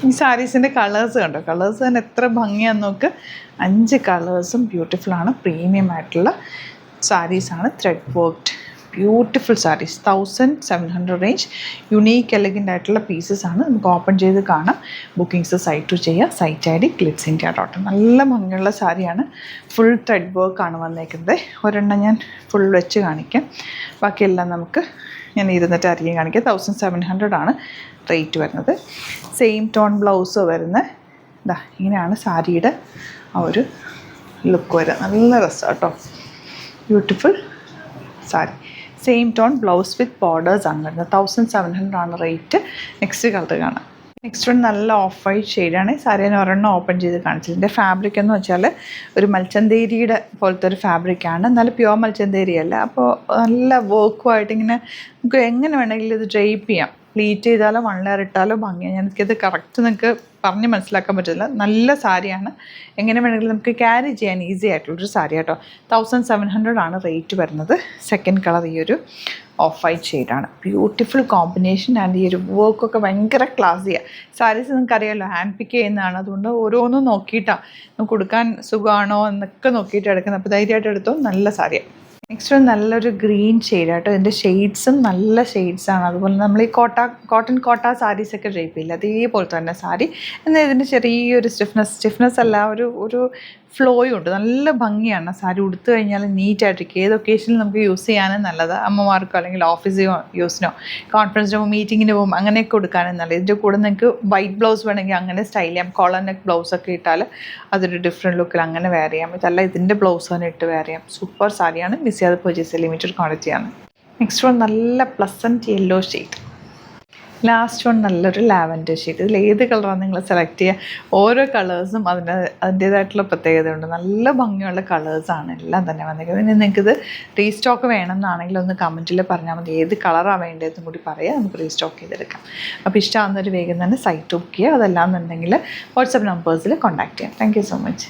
ഈ സാരീസിൻ്റെ കളേഴ്സ് കണ്ടോ, കളേഴ്സ് തന്നെ എത്ര ഭംഗിയാന്ന് നോക്ക്. 5 കളേഴ്സും ബ്യൂട്ടിഫുള്ളാണ്. പ്രീമിയം ആയിട്ടുള്ള സാരീസാണ്, thread worked beautiful saris. 1700 range. Unique elegant ആയിട്ടുള്ള പീസസ് ആണ്. നമുക്ക് ഓപ്പൺ ചെയ്ത് കാണാം. ബുക്കിംഗ്സ് സൈറ്റ് ടു ചെയ്യുക. Site ID glitzindia.in. നല്ല ഭംഗിയുള്ള സാരിയാണ്. ഫുൾ ത്രെഡ് വർക്കാണ് വന്നേക്കുന്നത്. ഒരെണ്ണം ഞാൻ ഫുൾ വെച്ച് കാണിക്കാം, ബാക്കിയെല്ലാം നമുക്ക് ഞാൻ ഇരുന്നിട്ട് അറിയാൻ കാണിക്കാം. 1700 ആണ് റേറ്റ് വരുന്നത്. സെയിം ടോൺ ബ്ലൗസ് വരുന്നത് ഇതാ ഇങ്ങനെയാണ് സാരിയുടെ ആ ഒരു ലുക്ക് വരിക. നല്ല രസമാണ് കേട്ടോ, beautiful sari. Same tone blouse വിത്ത് ബോർഡേഴ്സ് ആണ് വരുന്നത്. 1700 ആണ് റേറ്റ്. നെക്സ്റ്റ് കളർ കാണാം. നെക്സ്റ്റ് വൺ നല്ല ഓഫ് വൈറ്റ് ഷെയ്ഡാണ്. സാരി ഞാൻ ഒരെണ്ണം ഓപ്പൺ ചെയ്ത് കാണിച്ചത്. ഇതിൻ്റെ ഫാബ്രിക് എന്ന് വെച്ചാൽ ഒരു മൽച്ചന്തേരിയുടെ പോലത്തെ ഒരു ഫാബ്രിക്കാണ്, എന്നാലും പ്യുവർ മൽച്ചന്തേരി അല്ല. അപ്പോൾ നല്ല വർക്കുമായിട്ട് ഇങ്ങനെ നമുക്ക് എങ്ങനെ വേണമെങ്കിലും ഇത് ഡ്രൈപ്പ് ചെയ്യാം. പ്ലീറ്റ് ചെയ്താലോ 1 ലെയർ ഇട്ടാലോ ഭംഗിയാണ്. എനിക്കത് കറക്റ്റ് നിങ്ങൾക്ക് പറഞ്ഞ് മനസ്സിലാക്കാൻ പറ്റില്ല. നല്ല സാരിയാണ്, എങ്ങനെ വേണമെങ്കിലും നമുക്ക് ക്യാരി ചെയ്യാൻ ഈസി ആയിട്ടുള്ളൊരു സാരി കേട്ടോ. 1700 ആണ് റേറ്റ് വരുന്നത്. സെക്കൻഡ് കളർ ഈ ഒരു ഓഫ് വൈറ്റ് ഷെയ്ഡാണ്. Beautiful combination. ആൻഡ് ഈ ഒരു വർക്കൊക്കെ ഭയങ്കര ക്ലാസ്സിയാണ്. സാരീസ് നിങ്ങൾക്കറിയാമല്ലോ, ഹാൻഡ് പിക്ക് ചെയ്യുന്നതാണ്. അതുകൊണ്ട് ഓരോന്നും നോക്കിയിട്ടാണ് നമുക്ക് കൊടുക്കാൻ സുഖമാണോ എന്നൊക്കെ നോക്കിയിട്ട് എടുക്കുന്നത്. അപ്പോൾ ധൈര്യമായിട്ട് എടുത്തോ, നല്ല സാരിയാണ്. നെക്സ്റ്റ് നല്ലൊരു ഗ്രീൻ ഷെയ്ഡാട്ടോ. ഇതിൻ്റെ ഷെയ്ഡ്സും നല്ല ഷെയ്ഡ്സാണ്. അതുപോലെ നമ്മൾ ഈ കോട്ടൺ സാരീസൊക്കെ ഡ്രൈപ്പ് ചെയ്യില്ല, അതേപോലെ തന്നെ സാരി. എന്നാൽ ഇതിൻ്റെ ചെറിയൊരു സ്റ്റിഫ്നെസ് അല്ല, ഒരു ഫ്ലോയും ഉണ്ട്. നല്ല ഭംഗിയാണ് സാരി. ഉടുത്തു കഴിഞ്ഞാൽ നീറ്റായിട്ടിരിക്കും. ഏത് ഒക്കേഷനിൽ നമുക്ക് യൂസ് ചെയ്യാനും നല്ലത്. അമ്മമാർക്കോ അല്ലെങ്കിൽ ഓഫീസിനോ യൂസിനോ കോൺഫറൻസിനോ മീറ്റിങ്ങിന് പോകുമ്പോൾ അങ്ങനെയൊക്കെ കൊടുക്കാനും നല്ലത്. ഇതിൻ്റെ കൂടെ നിങ്ങൾക്ക് വൈറ്റ് ബ്ലൗസ് വേണമെങ്കിൽ അങ്ങനെ സ്റ്റൈൽ ചെയ്യാം. കോളർ നെക്ക് ബ്ലൗസൊക്കെ ഇട്ടാൽ അതൊരു ഡിഫറെൻറ്റ് ലുക്കിൽ അങ്ങനെ വെയർ ചെയ്യാം. ഇതല്ല, ഇതിൻ്റെ ബ്ലൗസ് തന്നെ ഇട്ട് വെയർ ചെയ്യാം. സൂപ്പർ സാരിയാണ്. മിസ് ചെയ്യാതെ പർച്ചേസ്, ലിമിറ്റഡ് ക്വാണ്ടിറ്റിയാണ്. നെക്സ്റ്റ് വൺ നല്ല pleasant yellow shade. Last one നല്ലൊരു ലാവൻഡർ ഷെയ്ഡ്. ഇതിൽ ഏത് കളറാണ് നിങ്ങൾ സെലക്ട് ചെയ്യുക. ഓരോ കളേഴ്സും അതിൻ്റേതായിട്ടുള്ള പ്രത്യേകതയുണ്ട്. നല്ല ഭംഗിയുള്ള കളേഴ്സാണ് എല്ലാം തന്നെ വന്നിരിക്കുന്നത്. ഇനി നിങ്ങൾക്കിത് റീസ്റ്റോക്ക് വേണമെന്നാണെങ്കിൽ ഒന്ന് കമൻറ്റിൽ പറഞ്ഞാൽ മതി. ഏത് കളറാണ് വേണ്ടതെന്നും കൂടി പറയാം, നമുക്ക് റീസ്റ്റോക്ക് ചെയ്തെടുക്കാം. അപ്പോൾ ഇഷ്ടമാകുന്നൊരു വേഗം തന്നെ സൈറ്റ് ബുക്ക് ചെയ്യുക. അതല്ലാന്നുണ്ടെങ്കിൽ വാട്സപ്പ് നമ്പേഴ്സിൽ കോൺടാക്ട് ചെയ്യാം. Thank you so much.